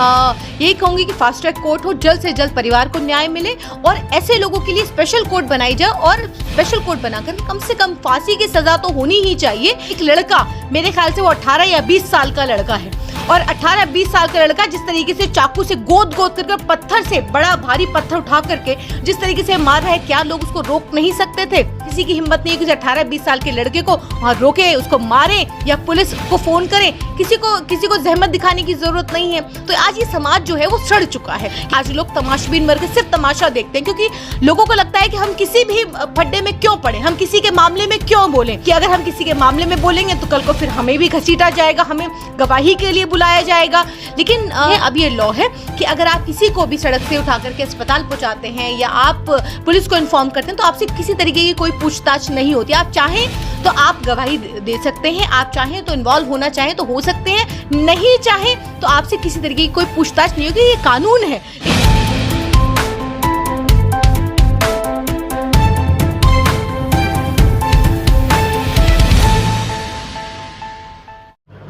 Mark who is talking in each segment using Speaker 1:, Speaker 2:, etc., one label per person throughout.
Speaker 1: यही कहूँगी कि फास्ट ट्रैक कोर्ट हो, जल्द से जल्द परिवार को न्याय मिले और ऐसे लोगों के लिए स्पेशल कोर्ट बनाई जाए और स्पेशल कोर्ट बनाकर कम से कम फांसी की सजा तो होनी ही चाहिए। एक लड़का, मेरे ख्याल से वो 18 या 20 साल का लड़का है और 18-20 साल का लड़का जिस तरीके से चाकू से गोद करके पत्थर से, बड़ा भारी पत्थर उठा करके जिस तरीके से मार रहा है, क्या लोग उसको रोक नहीं सकते थे? किसी की हिम्मत नहीं कि 18-20 साल के लड़के को वहाँ रोके, उसको मारे या पुलिस को फोन करे। किसी को जहमत दिखाने की जरूरत नहीं है। तो आज ये समाज जो है वो सड़ चुका है। आज लोग तमाशबीन बनकर सिर्फ तमाशा देखते हैं, क्योंकि लोगों को लगता है कि हम किसी भी फड्डे में क्यों पड़े, हम किसी के मामले में क्यों बोलें, कि अगर हम किसी के मामले में बोलेंगे तो कल को फिर हमें भी घसीटा जाएगा, हमें गवाही के लिए बुलाया जाएगा। लेकिन अब ये लॉ है कि अगर आप किसी को भी सड़क से उठा करके अस्पताल पहुंचाते हैं या आप पुलिस को इन्फॉर्म करते हैं तो आपसे किसी तरीके की कोई पूछताछ नहीं होती। आप चाहें तो आप गवाही दे सकते हैं, आप चाहें तो इन्वॉल्व होना चाहें तो हो सकते हैं, नहीं चाहें तो आपसे किसी तरीके की कोई पूछताछ नहीं होगी। ये कानून है।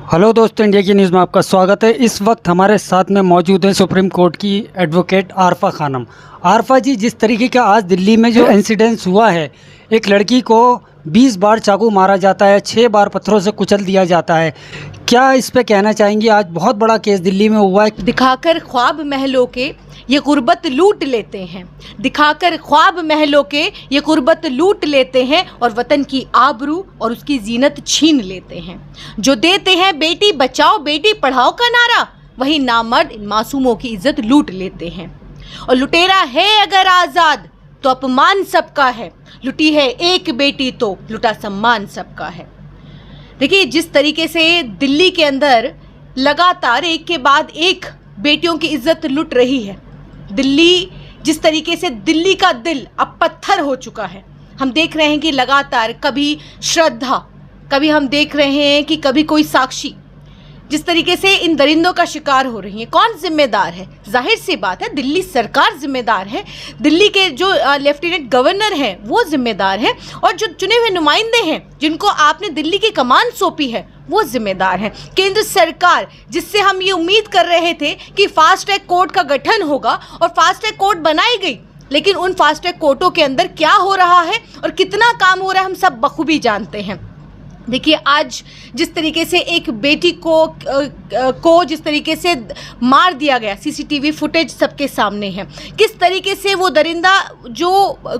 Speaker 2: हेलो दोस्तों, इंडिया की न्यूज़ में आपका स्वागत है। इस वक्त हमारे साथ में मौजूद है सुप्रीम कोर्ट की एडवोकेट आरफा खानम। आरफा जी, जिस तरीके का आज दिल्ली में जो इंसिडेंस हुआ है, एक लड़की को 20 बार चाकू मारा जाता है, 6 बार पत्थरों से कुचल दिया जाता है, क्या इस पे कहना चाहेंगी? आज बहुत बड़ा केस दिल्ली में हुआ है।
Speaker 1: दिखाकर ख्वाब महलों के ये गुर्बत लूट लेते हैं, दिखाकर ख्वाब महलों के ये गुर्बत लूट लेते हैं और वतन की आबरू और उसकी जीनत छीन लेते हैं। जो देते हैं बेटी बचाओ बेटी पढ़ाओ का नारा, वही नामर्द इन मासूमों की इज्जत लूट लेते हैं। और लुटेरा है अगर आजाद तो अपमान सबका है, लुटी है एक बेटी तो लुटा सम्मान सबका है। देखिए, जिस तरीके से दिल्ली के अंदर लगातार एक के बाद एक बेटियों की इज्जत लुट रही है, दिल्ली जिस तरीके से दिल्ली का दिल अब पत्थर हो चुका है। हम देख रहे हैं कि लगातार कभी श्रद्धा, कभी हम देख रहे हैं कि कभी कोई साक्षी, जिस तरीके से इन दरिंदों का शिकार हो रही है। कौन जिम्मेदार है? जाहिर सी बात है दिल्ली सरकार जिम्मेदार है, दिल्ली के जो लेफ्टिनेंट गवर्नर हैं वो जिम्मेदार हैं और जो चुने हुए नुमाइंदे हैं जिनको आपने दिल्ली की कमान सौंपी है वो जिम्मेदार है। केंद्र सरकार, जिससे हम ये उम्मीद कर रहे थे कि फास्ट ट्रैक कोर्ट का गठन होगा और फास्ट ट्रैक कोर्ट बनाई गई, लेकिन उन फास्ट ट्रैक कोर्टों के अंदर क्या हो रहा है और कितना काम हो रहा है हम सब बखूबी जानते हैं। देखिए, आज जिस तरीके से एक बेटी को जिस तरीके से मार दिया गया, सीसीटीवी फुटेज सबके सामने है। किस तरीके से वो दरिंदा, जो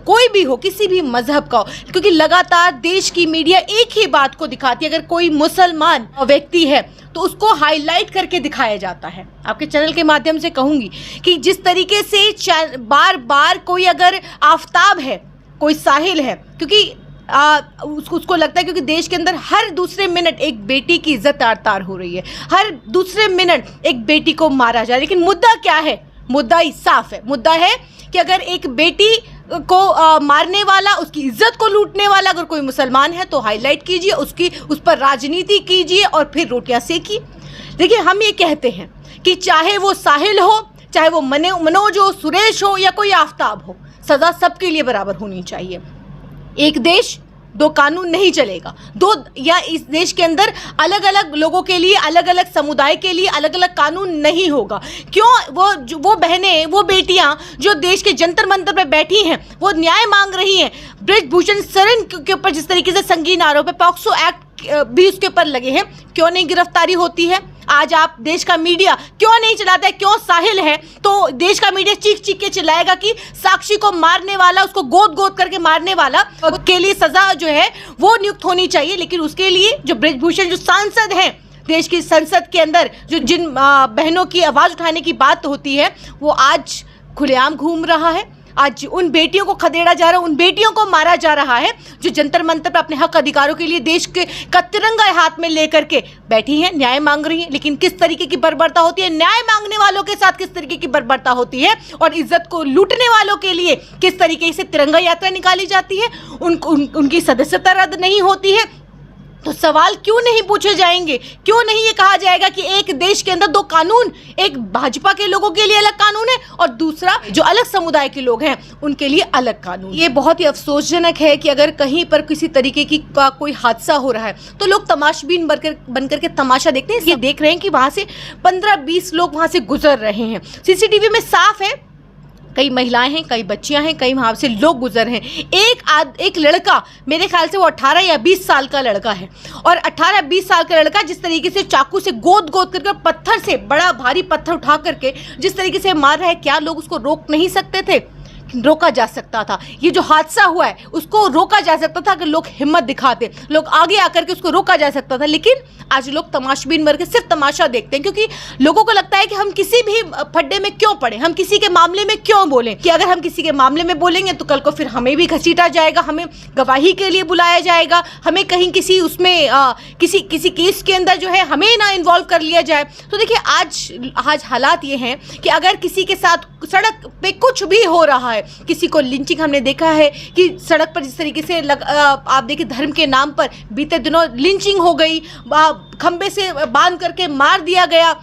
Speaker 1: कोई भी हो, किसी भी मजहब का हो, क्योंकि लगातार देश की मीडिया एक ही बात को दिखाती है, अगर कोई मुसलमान व्यक्ति है तो उसको हाईलाइट करके दिखाया जाता है। आपके चैनल के माध्यम से कहूँगी कि जिस तरीके से बार बार कोई अगर आफताब है, कोई साहिल है, क्योंकि उसको लगता है क्योंकि देश के अंदर हर दूसरे मिनट एक बेटी की इज्जत तार हो रही है, हर दूसरे मिनट एक बेटी को मारा जा रहा है। लेकिन मुद्दा क्या है? मुद्दा ही साफ है। मुद्दा है कि अगर एक बेटी को मारने वाला, उसकी इज्जत को लूटने वाला अगर कोई मुसलमान है तो हाईलाइट कीजिए, उस पर राजनीति कीजिए और फिर रोटियां सेकिए। देखिए, हम ये कहते हैं कि चाहे वो साहिल हो, चाहे वो मनोज हो, सुरेश हो या कोई आफताब हो, सजा सबके लिए बराबर होनी चाहिए। एक देश दो कानून नहीं चलेगा। दो या इस देश के अंदर अलग अलग लोगों के लिए, अलग अलग समुदाय के लिए अलग अलग कानून नहीं होगा। क्यों? वो बहनें, वो बेटियां जो देश के जंतर मंतर पे बैठी हैं, वो न्याय मांग रही हैं। बृजभूषण शरण के ऊपर जिस तरीके से संगीन आरोप है, पॉक्सो एक्ट भी उसके ऊपर लगे हैं, क्यों नहीं गिरफ्तारी होती है? आज आप देश का मीडिया क्यों नहीं चलाता है? क्यों साहिल है तो देश का मीडिया चीख चीख के चिल्लाएगा कि साक्षी को मारने वाला, उसको गोद करके मारने वाला के लिए सजा जो है वो नियुक्त होनी चाहिए। लेकिन उसके लिए जो बृजभूषण, जो सांसद हैं देश की संसद के अंदर, जो जिन बहनों की आवाज उठाने की बात होती है, वो आज खुलेआम घूम रहा है। आज उन बेटियों को खदेड़ा जा रहा है, उन बेटियों को मारा जा रहा है जो जंतर मंतर पर अपने हक अधिकारों के लिए देश का तिरंगा हाथ में लेकर के बैठी हैं, न्याय मांग रही हैं। लेकिन किस तरीके की बर्बरता होती है न्याय मांगने वालों के साथ, किस तरीके की बर्बरता होती है, और इज्जत को लूटने वालों के लिए किस तरीके से तिरंगा यात्रा निकाली जाती है, उनकी सदस्यता रद्द नहीं होती है। तो सवाल क्यों नहीं पूछे जाएंगे? क्यों नहीं ये कहा जाएगा कि एक देश के अंदर दो कानून, एक भाजपा के लोगों के लिए अलग कानून है और दूसरा जो अलग समुदाय के लोग हैं उनके लिए अलग कानून। ये बहुत ही अफसोसजनक है कि अगर कहीं पर किसी तरीके की का कोई हादसा हो रहा है तो लोग तमाशबीन बनकर के तमाशा देखते हैं। ये देख रहे हैं कि वहां से 15-20 लोग वहां से गुजर रहे हैं। सीसीटीवी में साफ है, कई महिलाएं हैं, कई बच्चियां हैं, कई वहाँ से लोग गुजर हैं। एक लड़का, मेरे ख्याल से वो 18 या 20 साल का लड़का है, और 18-20 साल का लड़का जिस तरीके से चाकू से गोद करके, पत्थर से, बड़ा भारी पत्थर उठा करके जिस तरीके से मार रहा है, क्या लोग उसको रोक नहीं सकते थे? रोका जा सकता था। ये जो हादसा हुआ है उसको रोका जा सकता था अगर लोग हिम्मत दिखाते, लोग आगे आकर के उसको रोका जा सकता था। लेकिन आज लोग तमाशबीन बन के सिर्फ तमाशा देखते हैं, क्योंकि लोगों को लगता है कि हम किसी भी फड्डे में क्यों पड़े, हम किसी के मामले में क्यों बोलें, कि अगर हम किसी के मामले में बोलेंगे तो कल को फिर हमें भी घसीटा जाएगा, हमें गवाही के लिए बुलाया जाएगा, हमें कहीं किसी उसमें किसी केस के अंदर जो है हमें ना इन्वॉल्व कर लिया जाए। तो देखिए आज हालात ये हैं कि अगर किसी के साथ सड़क पे कुछ भी हो रहा है, किसी को लिंचिंग, हमने देखा है कि सड़क पर जिस तरीके से आप देखिए धर्म के नाम पर बीते दिनों लिंचिंग हो गई, खंबे से बांध करके मार दिया गया,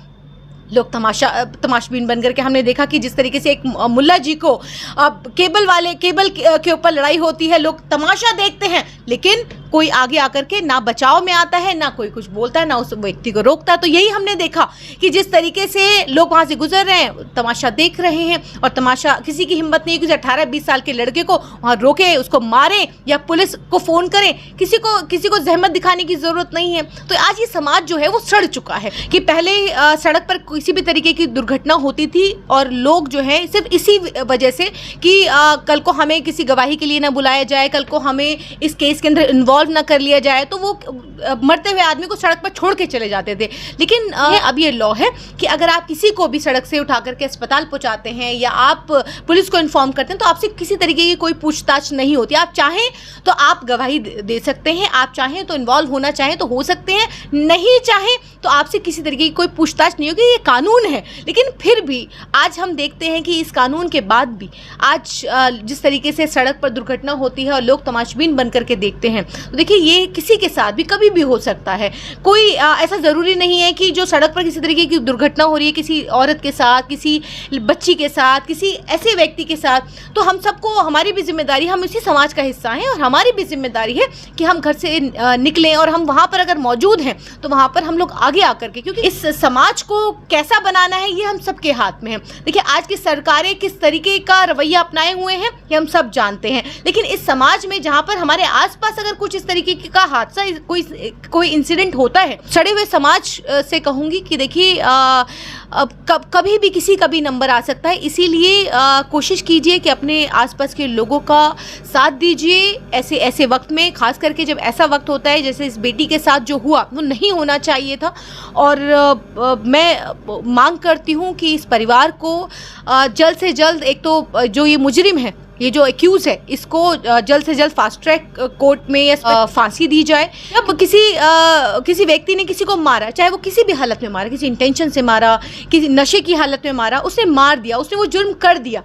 Speaker 1: लोग तमाशबीन बन करके हमने देखा कि जिस तरीके से एक मुल्ला जी को केबल के ऊपर लड़ाई होती है, लोग तमाशा देखते हैं, लेकिन कोई आगे आकर के ना बचाव में आता है, ना कोई कुछ बोलता है, ना उस व्यक्ति को रोकता है। तो यही हमने देखा कि जिस तरीके से लोग वहाँ से गुजर रहे हैं, तमाशा देख रहे हैं, और तमाशा, किसी की हिम्मत नहीं है कि 18-20 साल के लड़के को वहाँ रोके, उसको मारें या पुलिस को फ़ोन करें। किसी को जहमत दिखाने की ज़रूरत नहीं है। तो आज ये समाज जो है वो सड़ चुका है कि पहले सड़क पर किसी भी तरीके की दुर्घटना होती थी और लोग जो है सिर्फ इसी वजह से कि कल को हमें किसी गवाही के लिए ना बुलाया जाए, कल को हमें इस केस के अंदर इन्वॉल्व ना कर लिया जाए, तो वो मरते हुए आदमी को सड़क पर छोड़ के चले जाते थे। लेकिन अब ये लॉ है कि अगर आप किसी को भी सड़क से उठा करके अस्पताल पहुंचाते हैं या आप पुलिस को इन्फॉर्म करते हैं तो आपसे किसी तरीके की कोई पूछताछ नहीं होती। आप चाहें तो आप गवाही दे सकते हैं, आप चाहें तो इन्वॉल्व होना चाहें तो हो सकते हैं, नहीं चाहें तो आपसे किसी तरीके की कोई पूछताछ नहीं होगी। ये कानून है। लेकिन फिर भी आज हम देखते हैं कि इस कानून के बाद भी आज जिस तरीके से सड़क पर दुर्घटना होती है और लोग तमाशबीन बन करके देखते हैं, तो देखिए ये किसी के साथ भी कभी भी हो सकता है। कोई ऐसा ज़रूरी नहीं है कि जो सड़क पर किसी तरीके की दुर्घटना हो रही है किसी औरत के साथ, किसी बच्ची के साथ, किसी ऐसे व्यक्ति के साथ, तो हम सबको, हमारी भी जिम्मेदारी, हम इसी समाज का हिस्सा हैं और हमारी भी जिम्मेदारी है कि हम घर से निकलें और हम वहाँ पर अगर मौजूद हैं तो वहाँ पर हम लोग आगे आकर के, क्योंकि इस समाज को कैसा बनाना है ये हम सबके हाथ में है। देखिए आज की सरकारें किस तरीके का रवैया अपनाए हुए हैं ये हम सब जानते हैं, लेकिन इस समाज में जहाँ पर हमारे आसपास अगर कुछ इस तरीके का हादसा, कोई इंसिडेंट होता है, सड़े हुए समाज से कहूँगी कि देखिए कभी भी किसी का भी नंबर आ सकता है। इसीलिए कोशिश कीजिए कि अपने आसपास के लोगों का साथ दीजिए ऐसे वक्त में, खास करके जब ऐसा वक्त होता है जैसे इस बेटी के साथ जो हुआ वो नहीं होना चाहिए था। और मैं मांग करती हूँ कि इस परिवार को जल्द से जल्द, एक तो जो ये मुजरिम है, ये जो एक्यूज है, इसको जल्द से जल्द फास्ट ट्रैक कोर्ट में या फांसी दी जाए। जब किसी व्यक्ति ने किसी को मारा, चाहे वो किसी भी हालत में मारा, किसी इंटेंशन से मारा, किसी नशे की हालत में मारा, उसने मार दिया, उसने वो जुर्म कर दिया,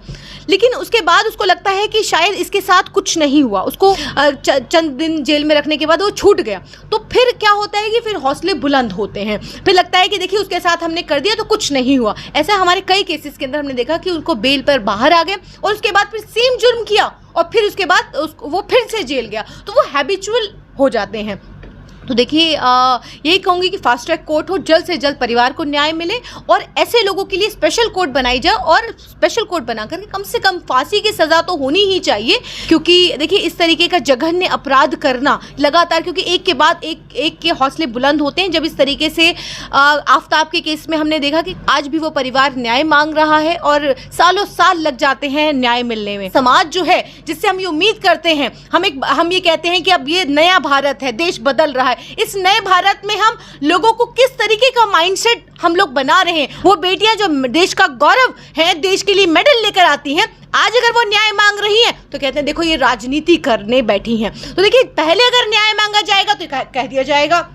Speaker 1: लेकिन उसके बाद उसको लगता है कि शायद इसके साथ कुछ नहीं हुआ, उसको चंद दिन जेल में रखने के बाद वो छूट गया, तो फिर क्या होता है कि फिर हौसले बुलंद होते हैं, फिर लगता है कि देखिए उसके साथ हमने कर दिया तो कुछ नहीं हुआ। ऐसा हमारे कई केसेस के अंदर हमने देखा कि उनको बेल पर बाहर आ गए और उसके बाद फिर सेम जुर्म किया और फिर उसके बाद वो फिर से जेल गया, तो वो हैबिचुअल हो जाते हैं। तो देखिए यही कहूँगी कि फास्ट ट्रैक कोर्ट हो, जल्द से जल्द परिवार को न्याय मिले और ऐसे लोगों के लिए स्पेशल कोर्ट बनाई जाए और स्पेशल कोर्ट बना करके कम से कम फांसी की सज़ा तो होनी ही चाहिए। क्योंकि देखिए इस तरीके का जघन्य अपराध करना लगातार, क्योंकि एक के बाद एक के हौसले बुलंद होते हैं। जब इस तरीके से आफ्ताब के केस में हमने देखा कि आज भी वो परिवार न्याय मांग रहा है और सालों साल लग जाते हैं न्याय मिलने में। समाज जो है जिससे हम ये उम्मीद करते हैं, हम ये कहते हैं कि अब ये नया भारत है, देश बदल रहा है, इस नए भारत में हम लोगों को किस तरीके का माइंडसेट हम लोग बना रहे हैं। वो बेटियां जो देश का गौरव है, देश के लिए मेडल लेकर आती हैं, आज अगर वो न्याय मांग रही हैं तो कहते हैं देखो ये राजनीति करने बैठी हैं। तो देखिए पहले अगर न्याय मांगा जाएगा तो कह दिया जाएगा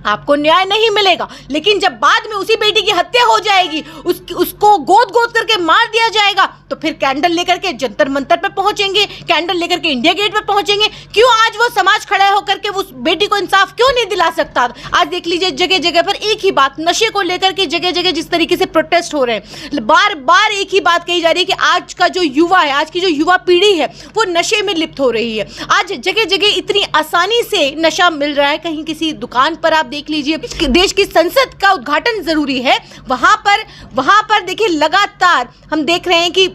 Speaker 1: आपको न्याय नहीं मिलेगा, लेकिन जब बाद में उसी बेटी की हत्या हो जाएगी, उसको गोद करके मार दिया जाएगा, तो फिर कैंडल लेकर के जंतर मंतर पे पहुंचेंगे, कैंडल लेकर के इंडिया गेट पे पहुंचेंगे। क्यों आज वो समाज खड़ा होकर के उस बेटी को इंसाफ क्यों नहीं दिला सकता? आज देख लीजिए जगह जगह पर एक ही बात, नशे को लेकर के जगह जगह जिस तरीके से प्रोटेस्ट हो रहे हैं, बार बार एक ही बात कही जा रही है कि आज का जो युवा है, आज की जो युवा पीढ़ी है वो नशे में लिप्त हो रही है। आज जगह जगह इतनी आसानी से नशा मिल रहा है, कहीं किसी दुकान पर आप देख लीजिए, देश की संसद का उद्घाटन जरूरी है, वहां पर देखिए लगातार हम देख रहे हैं कि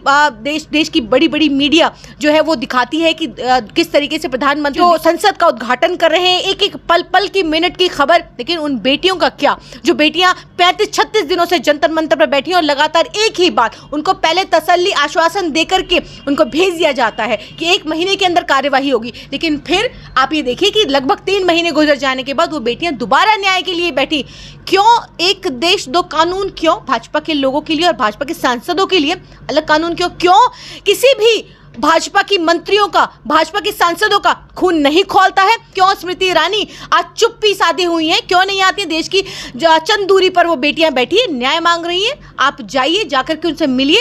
Speaker 1: देश की बड़ी बड़ी मीडिया जो है वो दिखाती है कि किस तरीके से प्रधानमंत्री तो संसद का उद्घाटन कर रहे हैं, एक एक पल पल की मिनट की खबर। लेकिन उन बेटियों का क्या, जो बेटियां 35-36 दिनों से जंतर मंतर पर बैठी हैं और लगातार एक ही बात, उनको पहले तसल्ली आश्वासन देकर के उनको भेज दिया जाता है कि 1 महीने के अंदर कार्यवाही होगी, लेकिन फिर आप ये देखिए कि लगभग 3 महीने गुजर जाने के बाद वो बेटियां दोबारा न्याय के लिए बैठी। क्यों? एक देश दो कानून। क्यों? भाजपा के लोगों के लिए और भाजपा के सांसदों के लिए अलग कानून। क्यों किसी भी भाजपा की मंत्रियों का, भाजपा के सांसदों का खून नहीं खौलता है? क्यों स्मृति ईरानी आज चुप्पी साधी हुई हैं, क्यों नहीं आती? देश की चंद दूरी पर वो बेटियां बैठी है, न्याय मांग रही हैं। आप जाइए, जाकर के उनसे मिलिए,